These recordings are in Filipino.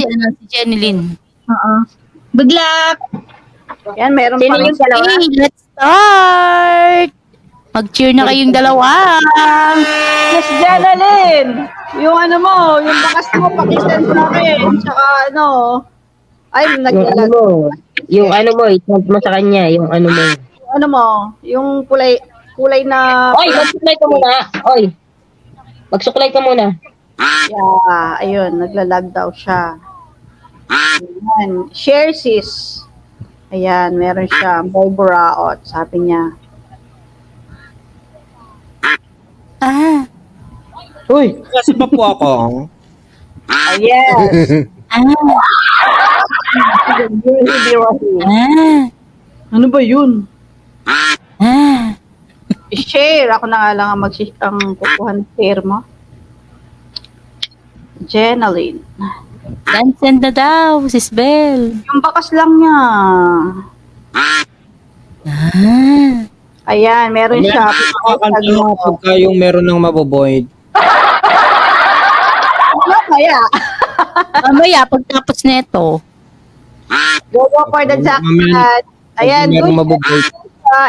si Jenilyn. Oo. Good luck! Yan, meron Sino pa. yung dalawa? Okay, let's start! Mag-cheer na kayong dalawa! Miss Janalyn, yung ano mo, yung bakas mo, pakisend sa akin. Tsaka ano, ay, Yung ano naglalag. mo, i-send mo sa kanya, yung ano mo. Ano mo, yung kulay na, Oy, magsuklay ka muna. Oy, magsuklay ka muna. yeah, ayun, naglalag daw siya. Ayan, share sis. Ayan, meron siya, may buraot, sabi niya. Ah! Uy, Kasi pa po ako. Oh, yes. Ah! Ah! Ano ba yun? Ah! I-share. Ako na nga lang ang kukuha ng share mo. Jenalyn. Send na daw, Sis Bell. Yung bakas lang niya. Ah! Ayan, meron siya. Kakanta mo pagka yung meron ng maboboid. Kaya, Mamaya, pagtapos nito. go for the jackpot. Ayan, Pag merong good maboboid.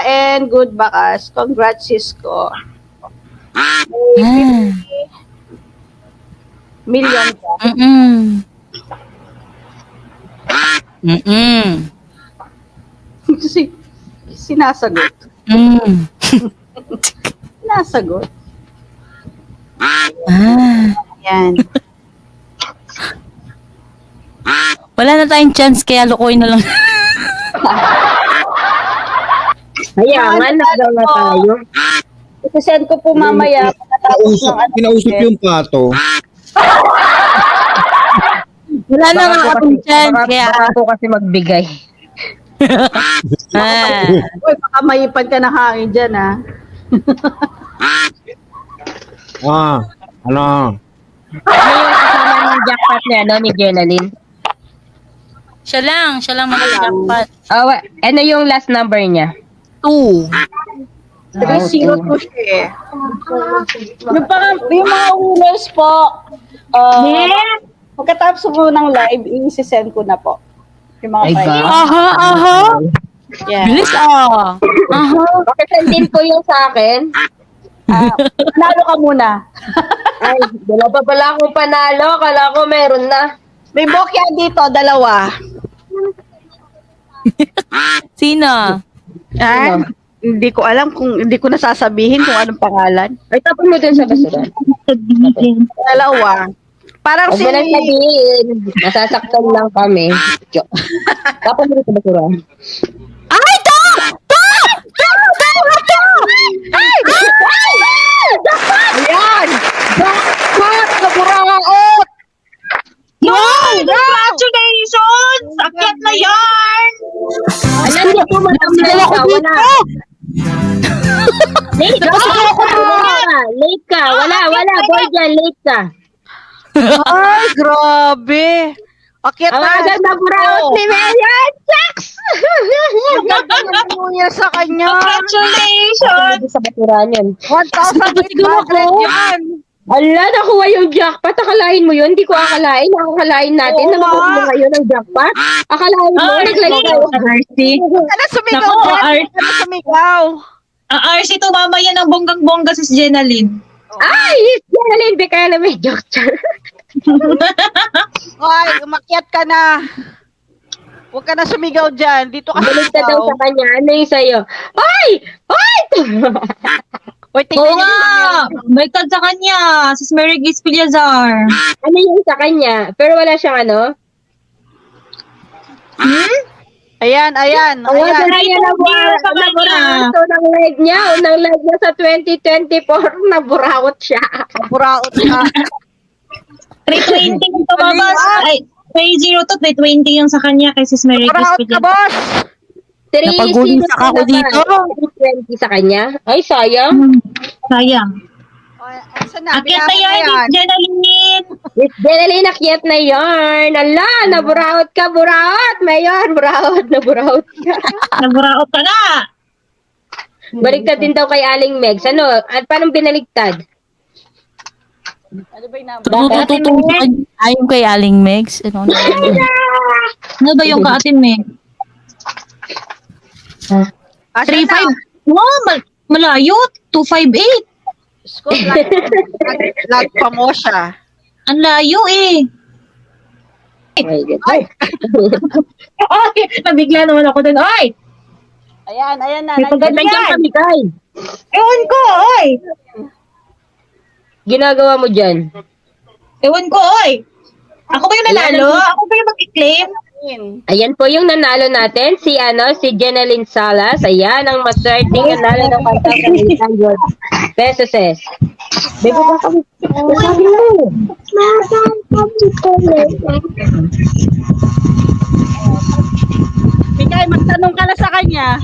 and good bakas. Congrats, Cisco. Ah! Million ka. Mm-mm. Mm-mm. Sinasagot. Mm. Sinasagot. Ah. Ayan. Wala na tayong chance, kaya lukoy na lang. hayangan, nagdaw na tayo. Isasend ko po mamaya. Pagkatapos ng ano. Kinausap yung pato. Wala na nga akong chance, kaya... Baka po kasi magbigay. Ah. Uy, baka maipad ka ng hangin dyan, ha? Ano? Ano yung kasama ng jackpot niya, no, ni Jenalyn? Siya lang mag-jackpot. Oh, ano yung last number niya? 2. 302 siya eh. Yung mga winners po, pagkatapos po ng live, i-send ko na po. Yung mga Ay, prize. ba? Aha. Yeah. Bilis ah. Aha. Pakisendin ko yung sa akin. Panalo ka muna. Ay, wala pa pala akong panalo. Kala ko meron na. May bokya dito, dalawa. Sino? Ah, hindi ko alam hindi ko nasasabihin kung anong pangalan. Ay, tapon mo dun sa basura. Dalawa. Parang Huwag mo lang sabihin. Masasaktan lang kami. Joke. Tapon mo dun sa basura. Ay, to! Ayan! Jackpot! Naburaot! Wow! Congratulations! Akyat na yarn! Alam niyo po, madam Lisa, wala. Late ka! Late ka! Wala. Boy dyan, late ka. Ay, grabe! Akyat Ang na! agad na buraot ni Marian! Shucks! Maganda ng New Year sa kanya! Congratulations! Sa basura niyan. 1,800 yan! Ala, nakuha yung jackpot. Akalain mo yun? Hindi ko akalain. Akalain natin Oo, na makuha mo ma. ngayon ang jackpot. Akalain mo, nag-like ka. RC. Ano sumigaw Nako, dyan? Ano sumigaw? Ang RC tumama yan ng bonggang-bongga si Jenalyn. Ay, yan na rin. Kaya na may joke. Ay, umakyat ka na. Huwag ka na sumigaw dyan. Dito ka Balik ka daw sumigaw. sa kanya. Ano yung sa'yo? Hoy! Hoy! Uy, tingnan Oo niyo nga! May tag sa kanya, si Mary Grace Piliazar. Ano yung sa kanya? Pero wala siyang ano? Ayan. Ayan, Ay, naburaot sa kanya. ng leg niya. Unang leg niya sa 2024, naburawot siya. Buraot ka. 320 yung tumabas. Ay, 302, 320 yung sa kanya kay Sis Mary Grace Buraot ka, Piliazar. boss! Napagulisak ako dito. 20 sa kanya. Ay, sayang. Sayang. Saan na? Akyat na Binasa yarn, Miss Jenalyn. Miss Jenalyn, nakyat na yarn. Ala, naburawot ka, buraot. Mayor, buraot, naburawot ka. Naburaot ka na. Baliktad din daw kay Aling Megs. Ano? At paano binaligtad? Ano ba yung number? Tutututong sa kanya. Ayon kay Aling Megs. Ano na yun? Ano ba yung kaatin, me? Ah, 3.5. Wow, malayo. 258. Scott, lag pa mo siya. Ang layo eh. Ay, Ay, nabigla naman ako dun. Ay, ayan na. may pagganyan. kami, Kay. Ewan ko, oy. Ginagawa mo dyan. Ewan ko, oy. Ako ba yung nanalo? Ako ba yung mag-claim? Ayan po yung nanalo natin, si Jeneline Salas. Ayan, ang maswerteng nanalo ng 1,800 pesos. Bebe, ba kami? Sabi mo. Mikay, magtanong ka na sa kanya.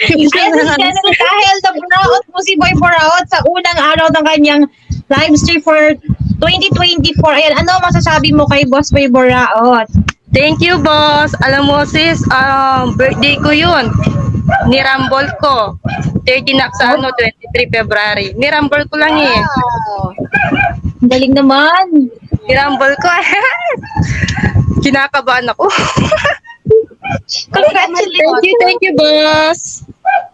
Ayun, dahil na-buraot mo si Boy Buraot sa unang araw ng kanyang live stream for 2024. Ayan, ano masasabi mo kay Boss Boy Buraot? Thank you, boss. Alam mo, sis, birthday ko yun. Nirambol ko. 30 na sa 23 February. Nirambol ko lang eh. Wow. Ang galing naman. Nirambol ko. Kinakabahan ako. Congratulations. Thank you, boss.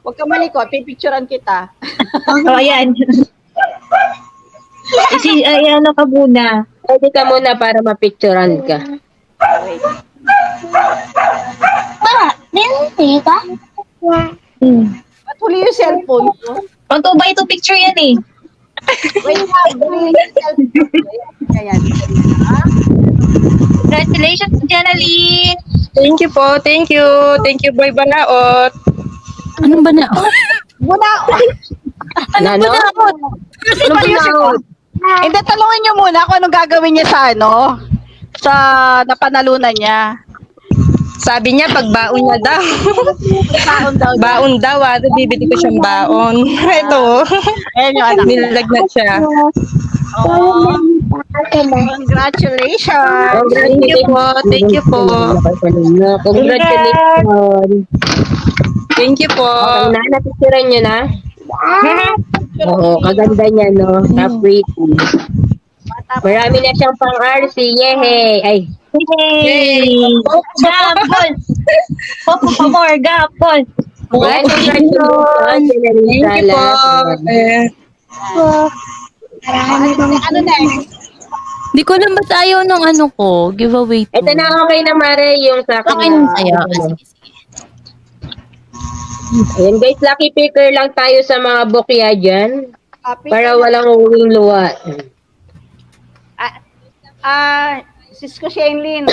Huwag ka malikot, pipicturean kita. Oh, ayan. Ano ka muna? Pwede ka muna para mapicturean ka. Ba't huli yung cellphone ko? Pang 2x2 picture yan eh. Wait lang, huli yung cellphone. Ayan. Congratulations, Jeneline. Thank you po. Thank you. Thank you, Boy Balaot. Ano ba na? Muna, Ano? kasi Ano pa yun si ba? Hindi, talungin niyo muna kung anong gagawin niya sa napanalunan niya. Sabi niya, pag baon niya daw. Taon daw. Baon daw, bibili ko siyang baon. Ito. Ayan yung anak. Nilagnat siya. Oh, congratulations. Thank you po. Thank you po. Congratulations. Thank you po. Okay na, napicturean nyo na? Oo, kaganda niya, no? Ka-pretty. Marami na siyang pang-RC. Yehey! Ay, Yay! Gapon! Por favor, gapon! yan, congratulations. Thank you po. Ano next? Hindi ko lang ba't ayaw ng ano ko, giveaway to. Ito na, okay na, Mare, yung sa Okay na sa'yo. Ayan, guys, lucky picker lang tayo sa mga bukya dyan. Para walang uwing luwa. Sis ko, Shailene.